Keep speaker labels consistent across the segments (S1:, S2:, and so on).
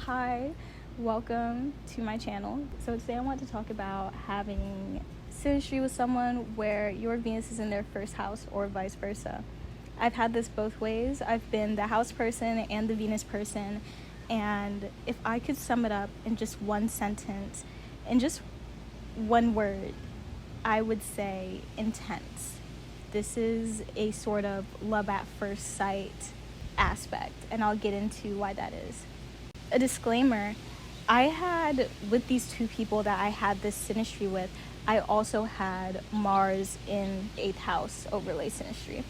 S1: Hi, welcome to my channel. So today I want to talk about having synastry with someone where your Venus is in their first house or vice versa. I've had this both ways. I've been the house person and the Venus person, and if I could sum it up in just one sentence, in just one word, I would say intense. This is a sort of love at first sight aspect, and I'll get into why that is. A disclaimer, I had, with these two people that I had this synastry with, I also had Mars in 8th house overlay synastry.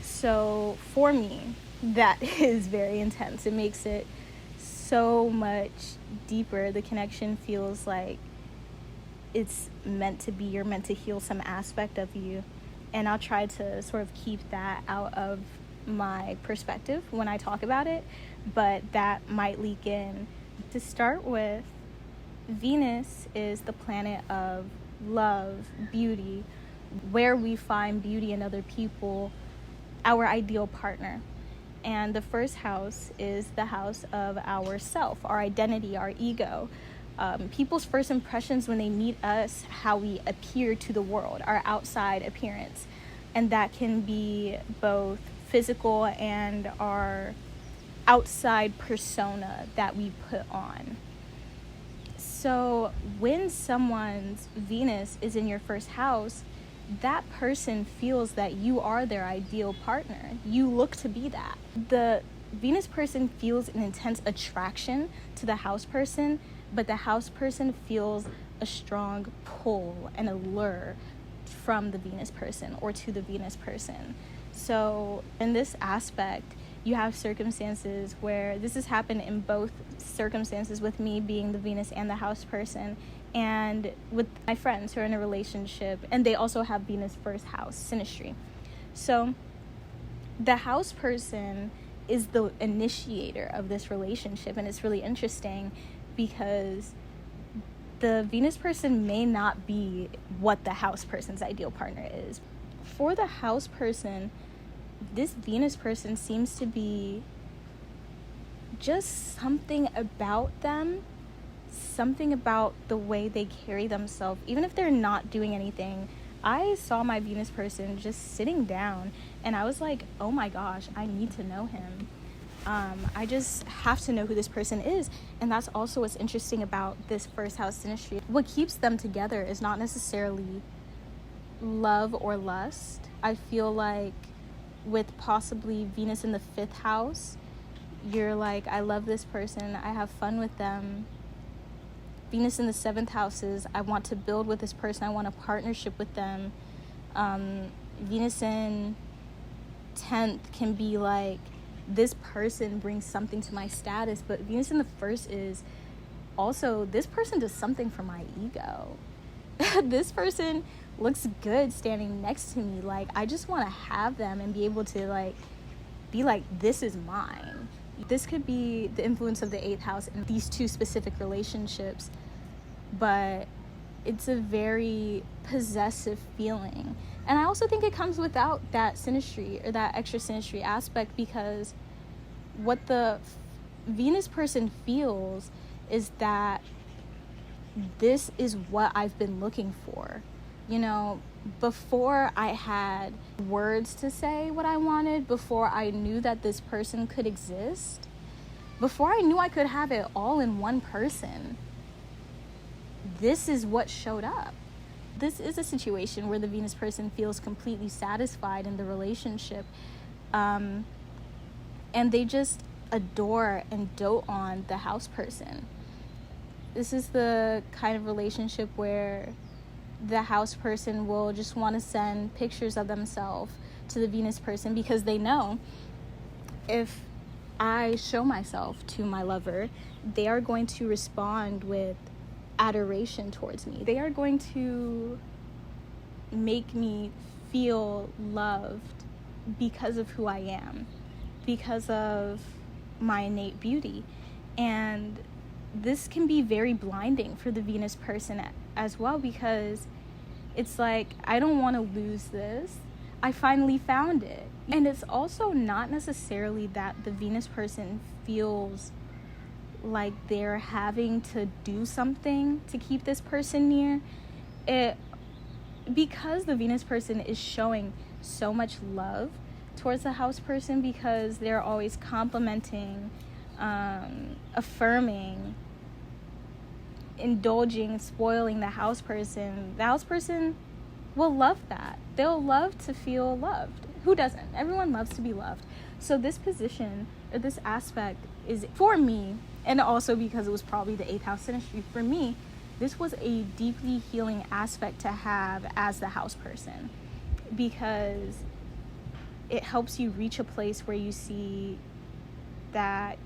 S1: So for me, that is very intense. It makes it so much deeper. The connection feels like it's meant to be. You're meant to heal some aspect of you. And I'll try to sort of keep that out of my perspective when I talk about it, but that might leak in. To start with, Venus is the planet of love, beauty, where we find beauty in other people, our ideal partner. And the first house is the house of our self, our identity, our ego. People's first impressions when they meet us, how we appear to the world, our outside appearance. And that can be both physical and our outside persona that we put on. So when someone's Venus is in your first house, that person feels that you are their ideal partner. You look to be that. The Venus person feels an intense attraction to the house person, but the house person feels a strong pull and a lure from the Venus person or to the Venus person. So in this aspect, you have circumstances where this has happened in both circumstances, with me being the Venus and the house person, and with my friends who are in a relationship, and they also have Venus first house synastry. So the house person is the initiator of this relationship, and it's really interesting because the Venus person may not be what the house person's ideal partner is. For the house person, this Venus person seems to be just something about them, something about the way they carry themselves, even if they're not doing anything. I saw my Venus person just sitting down, and I was like, oh my gosh, I need to know him. I just have to know who this person is. And that's also what's interesting about this first house synastry. What keeps them together is not necessarily love or lust. I feel like with possibly Venus in the 5th house, you're like, I love this person, I have fun with them. Venus in the 7th house is, I want to build with this person, I want a partnership with them. Venus in 10th can be like, this person brings something to my status, but Venus in the 1st is also, this person does something for my ego. This person looks good standing next to me. Like, I just want to have them and be able to like be like, this is mine. This could be the influence of the 8th house in these two specific relationships, but it's a very possessive feeling. And I also think it comes without that synastry or that extra synastry aspect, because what the Venus person feels is that this is what I've been looking for. You know, before I had words to say what I wanted, before I knew that this person could exist, before I knew I could have it all in one person, this is what showed up. This is a situation where the Venus person feels completely satisfied in the relationship, and they just adore and dote on the house person. This is the kind of relationship where the house person will just want to send pictures of themselves to the Venus person, because they know if I show myself to my lover, they are going to respond with adoration towards me. They are going to make me feel loved because of who I am, because of my innate beauty. And this can be very blinding for the Venus person as well, because it's like, I don't want to lose this. I finally found it. And it's also not necessarily that the Venus person feels like they're having to do something to keep this person near. Because the Venus person is showing so much love towards the house person, because they're always complimenting, affirming, indulging, spoiling the house person will love that. They'll love to feel loved. Who doesn't? Everyone loves to be loved. So this position, or this aspect, is, for me, and also because it was probably the 8th house synastry, for me, this was a deeply healing aspect to have as the house person, because it helps you reach a place where you see that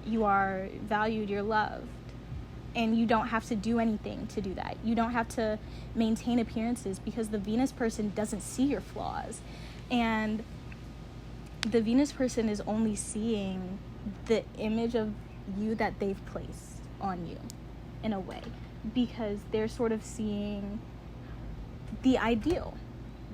S1: you are valued, you're loved, and you don't have to do anything to do that. You don't have to maintain appearances, because the Venus person doesn't see your flaws. And the Venus person is only seeing the image of you that they've placed on you, in a way, because they're sort of seeing the ideal.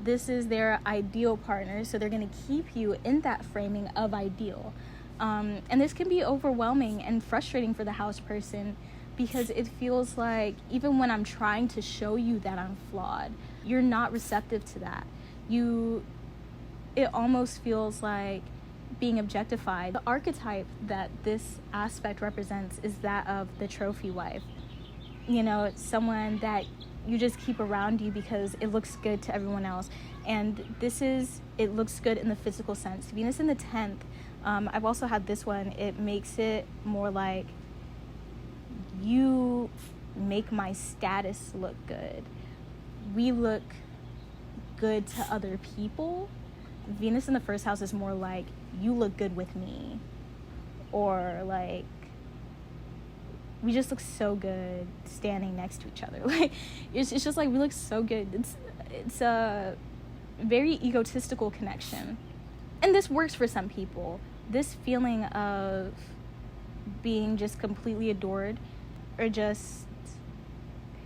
S1: This is their ideal partner, so they're going to keep you in that framing of ideal. And this can be overwhelming and frustrating for the house person, because it feels like even when I'm trying to show you that I'm flawed, you're not receptive to that. It almost feels like being objectified. The archetype that this aspect represents is that of the trophy wife. You know, it's someone that you just keep around you because it looks good to everyone else. And it looks good in the physical sense. Venus in the 10th, I've also had this one. It makes it more like, you make my status look good. We look good to other people. Venus in the 1st house is more like, you look good with me. Or like, we just look so good standing next to each other. Like, it's just like, we look so good. It's a very egotistical connection. And this works for some people. This feeling of being just completely adored, or just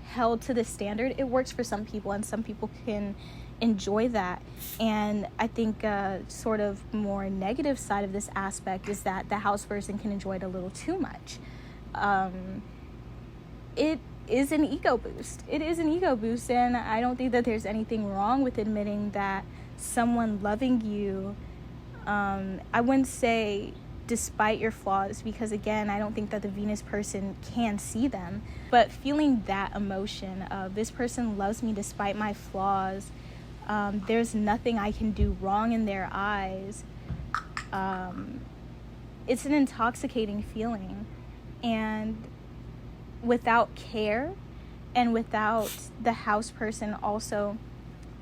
S1: held to the standard, it works for some people, and some people can enjoy that. And I think sort of more negative side of this aspect is that the house person can enjoy it a little too much. It is an ego boost. It is an ego boost, and I don't think that there's anything wrong with admitting that someone loving you, I wouldn't say despite your flaws, because again, I don't think that the Venus person can see them, but feeling that emotion of, this person loves me despite my flaws, there's nothing I can do wrong in their eyes, it's an intoxicating feeling. And without care, and without the house person also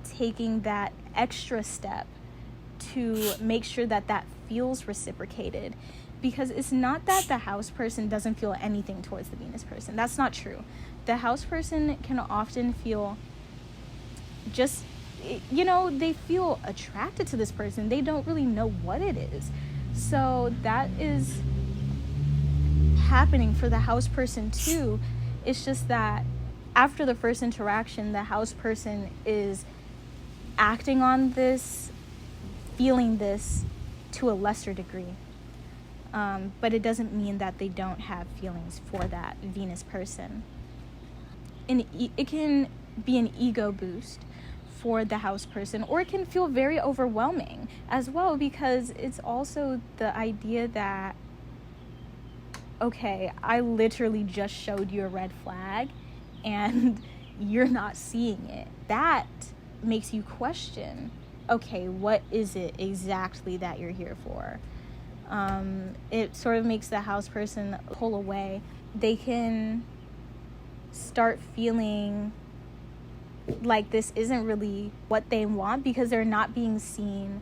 S1: taking that extra step to make sure that that feels reciprocated, because it's not that the house person doesn't feel anything towards the Venus person. That's not true. The house person can often feel just, they feel attracted to this person. They don't really know what it is. So that is happening for the house person too. It's just that after the first interaction, the house person is acting on this, feeling this to a lesser degree. But it doesn't mean that they don't have feelings for that Venus person. And it can be an ego boost for the house person, or it can feel very overwhelming as well, because it's also the idea that, okay, I literally just showed you a red flag and you're not seeing it. That makes you question, okay, what is it exactly that you're here for? It sort of makes the house person pull away. They can start feeling like this isn't really what they want, because they're not being seen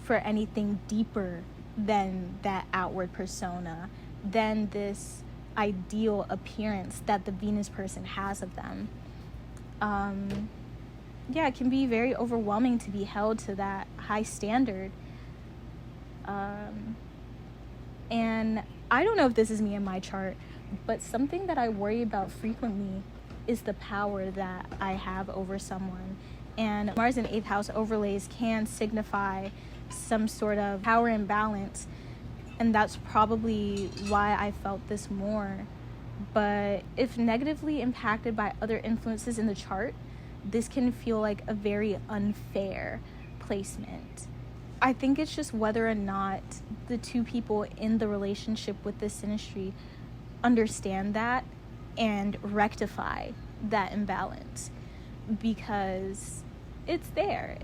S1: for anything deeper than that outward persona, than this ideal appearance that the Venus person has of them. It can be very overwhelming to be held to that high standard. And I don't know if this is me in my chart, but something that I worry about frequently is the power that I have over someone. And Mars in 8th house overlays can signify some sort of power imbalance. and that's probably why I felt this more. But if negatively impacted by other influences in the chart, this can feel like a very unfair placement. I think it's just whether or not the two people in the relationship with this synastry understand that and rectify that imbalance, because it's there.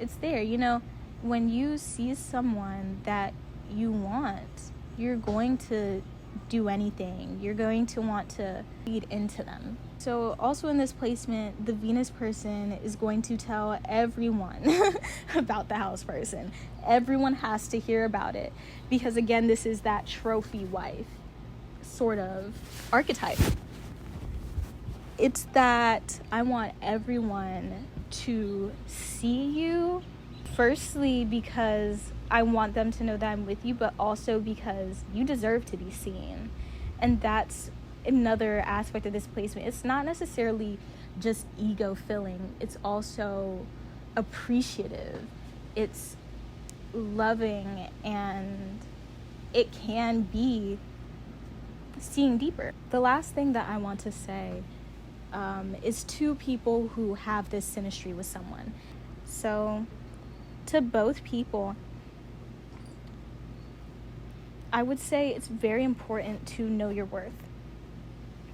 S1: When you see someone that you want, you're going to do anything. You're going to want to feed into them. So also in this placement, the Venus person is going to tell everyone about the house person. Everyone has to hear about it, because again, this is that trophy wife sort of archetype. It's that I want everyone to see you, firstly because I want them to know that I'm with you, but also because you deserve to be seen. And that's another aspect of this placement. It's not necessarily just ego filling, it's also appreciative, it's loving, and it can be seeing deeper. The last thing that I want to say is two people who have this synastry with someone. So to both people, I would say it's very important to know your worth.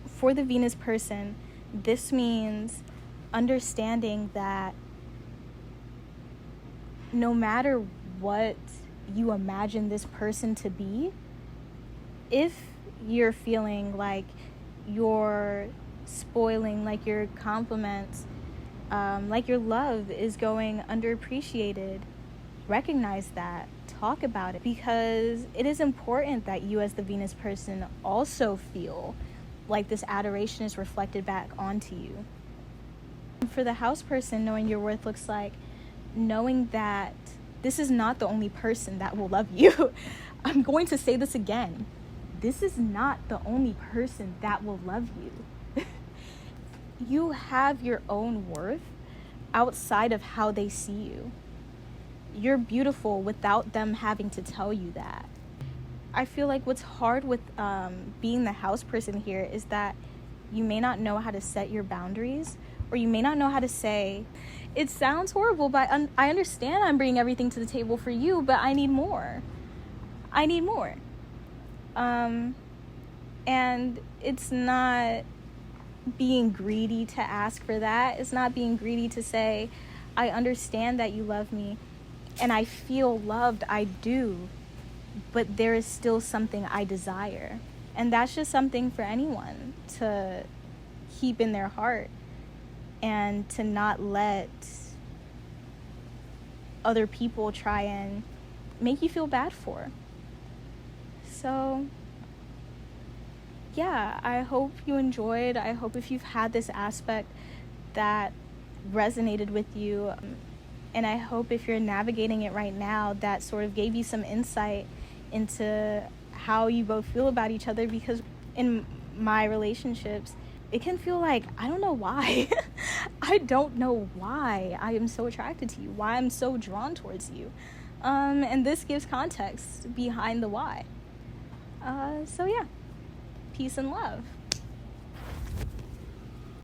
S1: For the Venus person, this means understanding that no matter what you imagine this person to be, if you're feeling like you're spoiling, like your compliments, like your love is going underappreciated, recognize that, talk about it, because it is important that you as the Venus person also feel like this adoration is reflected back onto you. For the house person, knowing your worth looks like knowing that this is not the only person that will love you. I'm going to say this again. This is not the only person that will love you. You have your own worth outside of how they see you. You're beautiful without them having to tell you that. I feel like what's hard with being the house person here is that you may not know how to set your boundaries, or you may not know how to say, it sounds horrible, but I understand I'm bringing everything to the table for you, but I need more. And it's not being greedy to ask for that. It's not being greedy to say, I understand that you love me and I feel loved, I do, but there is still something I desire. And that's just something for anyone to keep in their heart and to not let other people try and make you feel bad for. So yeah, I hope you enjoyed. I hope if you've had this aspect that resonated with you, and I hope if you're navigating it right now, that sort of gave you some insight into how you both feel about each other, because in my relationships, it can feel like, I don't know why. I don't know why I am so attracted to you, why I'm so drawn towards you. And this gives context behind the why. So yeah, peace and love.